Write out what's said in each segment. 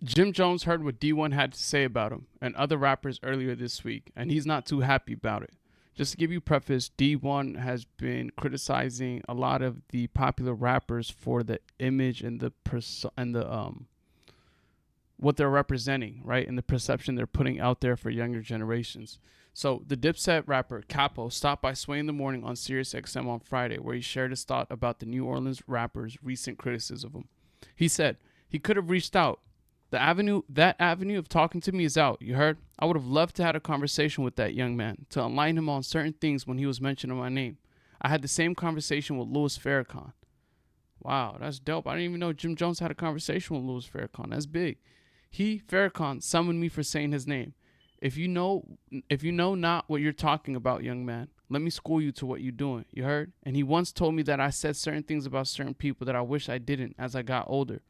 Jim Jones heard what Dee-1 had to say about him and other rappers earlier this week, and he's not too happy about it. Just to give you preface, Dee-1 has been criticizing a lot of the popular rappers for the image and the what they're representing, right? And the perception they're putting out there for younger generations. So the Dipset rapper Capo stopped by Sway in the Morning on SiriusXM on Friday, where he shared his thought about the New Orleans rapper's recent criticism of him. He said he could have reached out. That avenue of talking to me is out. You heard? I would have loved to have a conversation with that young man to enlighten him on certain things when he was mentioning my name. I had the same conversation with Louis Farrakhan. Wow, that's dope. I didn't even know Jim Jones had a conversation with Louis Farrakhan. That's big. Farrakhan, summoned me for saying his name. If you know not what you're talking about, young man, let me school you to what you're doing. You heard? And he once told me that I said certain things about certain people that I wish I didn't as I got older.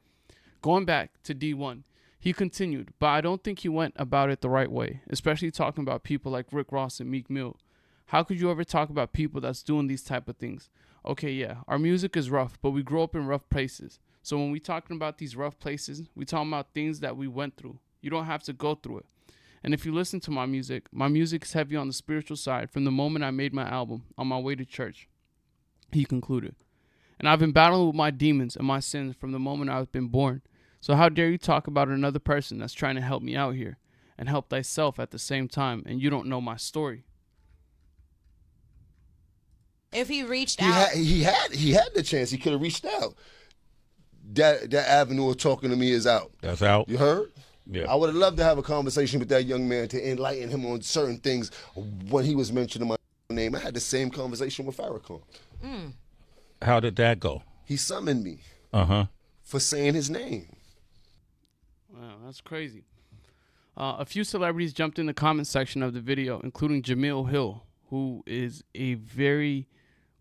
Going back to Dee-1, he continued, but I don't think he went about it the right way, especially talking about people like Rick Ross and Meek Mill. How could you ever talk about people that's doing these type of things? Okay, yeah, our music is rough, but we grew up in rough places. So when we talking about these rough places, we talking about things that we went through. You don't have to go through it. And if you listen to my music is heavy on the spiritual side from the moment I made my album on my way to church, he concluded. And I've been battling with my demons and my sins from the moment I've been born. So how dare you talk about another person that's trying to help me out here and help thyself at the same time, and you don't know my story. If he reached He out, had he had the chance. He could have reached out. That avenue of talking to me is out. That's out. You heard? Yeah. I would have loved to have a conversation with that young man to enlighten him on certain things when he was mentioning my name. I had the same conversation with Farrakhan. How did that go? He summoned me Uh-huh. for saying his name. Wow, that's crazy. A few celebrities jumped in the comment section of the video, including Jamil Hill, who is a very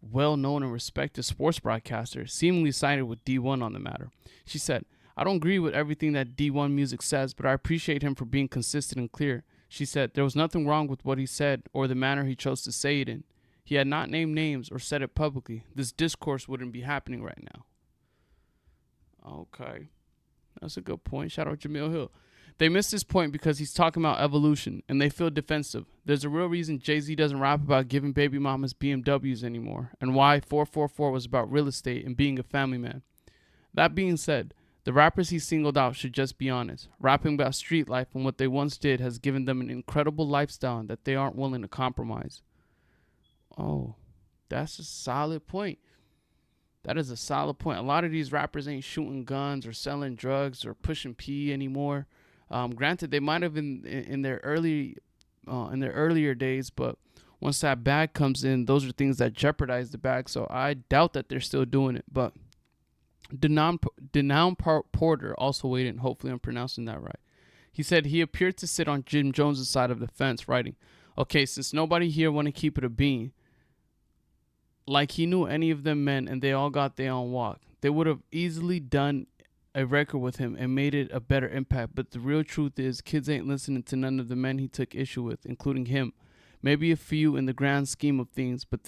well-known and respected sports broadcaster, seemingly sided with Dee-1 on the matter. She said, I don't agree with everything that Dee-1 Music says, but I appreciate him for being consistent and clear. She said, there was nothing wrong with what he said or the manner he chose to say it in. He had not named names or said it publicly. This discourse wouldn't be happening right now. Okay. That's a good point. Shout out Jamil Hill. They missed this point because he's talking about evolution, and they feel defensive. There's a real reason Jay-Z doesn't rap about giving baby mamas BMWs anymore, and why 444 was about real estate and being a family man. That being said, the rappers he singled out should just be honest. Rapping about street life and what they once did has given them an incredible lifestyle that they aren't willing to compromise. Oh, that's a solid point. That is a solid point. A lot of these rappers ain't shooting guns or selling drugs or pushing P anymore. Granted, they might have been in their earlier days, but once that bag comes in, those are things that jeopardize the bag. So I doubt that they're still doing it. But Denaun Porter also weighed in. Hopefully, I'm pronouncing that right. He said he appeared to sit on Jim Jones' side of the fence, writing, "Okay, since nobody here want to keep it a bean, like he knew any of them men, and they all got their own walk. They would have easily done a record with him and made it a better impact. But the real truth is, kids ain't listening to none of the men he took issue with, including him. Maybe a few in the grand scheme of things, but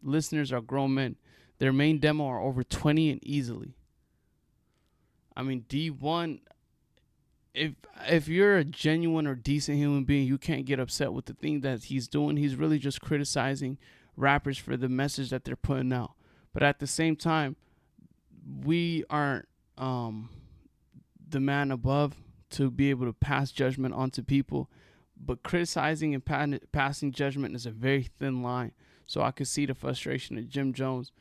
listeners are grown men. Their main demo are over 20 and easily." I mean, Dee-1, if you're a genuine or decent human being, you can't get upset with the thing that he's doing. He's really just criticizing rappers for the message that they're putting out. But at the same time, we aren't the man above to be able to pass judgment onto people. But criticizing and passing judgment is a very thin line. So I could see the frustration of Jim Jones.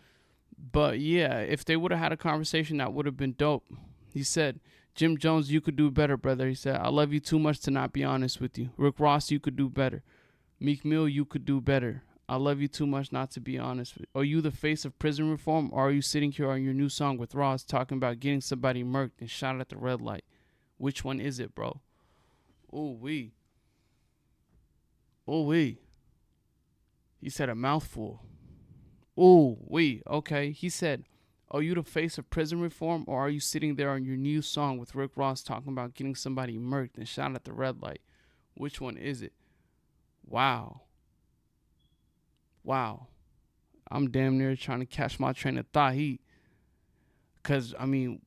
But yeah, if they would have had a conversation, that would have been dope. He said, Jim Jones, you could do better, brother. He said, I love you too much to not be honest with you. Rick Ross, you could do better. Meek Mill, you could do better. I love you too much not to be honest with you. Are you the face of prison reform, or are you sitting here on your new song with Ross talking about getting somebody murked and shot at the red light? Which one is it, bro? Ooh-wee. Ooh-wee. He said a mouthful. Ooh-wee. Okay. He said, are you the face of prison reform, or are you sitting there on your new song with Rick Ross talking about getting somebody murked and shot at the red light? Which one is it? Wow. Wow. I'm damn near trying to catch my train of thought. Because, I mean,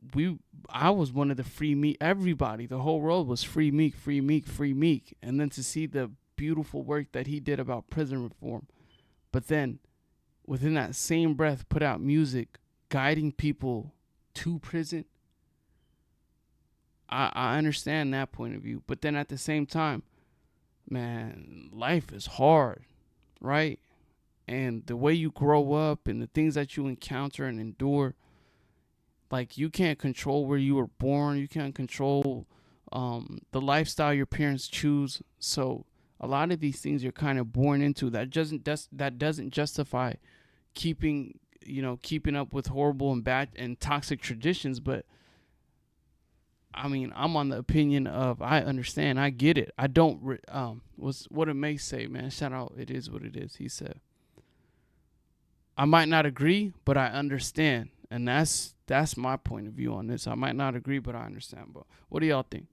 I was one of the free Meek. Everybody, the whole world was free Meek, free Meek, free Meek. And then to see the beautiful work that he did about prison reform, but then within that same breath put out music guiding people to prison. I understand that point of view, but then at the same time, man, life is hard, right? And the way you grow up and the things that you encounter and endure, like you can't control where you were born. You can't control the lifestyle your parents choose. So a lot of these things you're kind of born into. That doesn't justify keeping up with horrible and bad and toxic traditions. But I mean, I'm on the opinion of I understand, I get it. I don't. What did May say, man? Shout out, it is what it is. He said, I might not agree, but I understand, and that's my point of view on this. I might not agree, but I understand. But what do y'all think?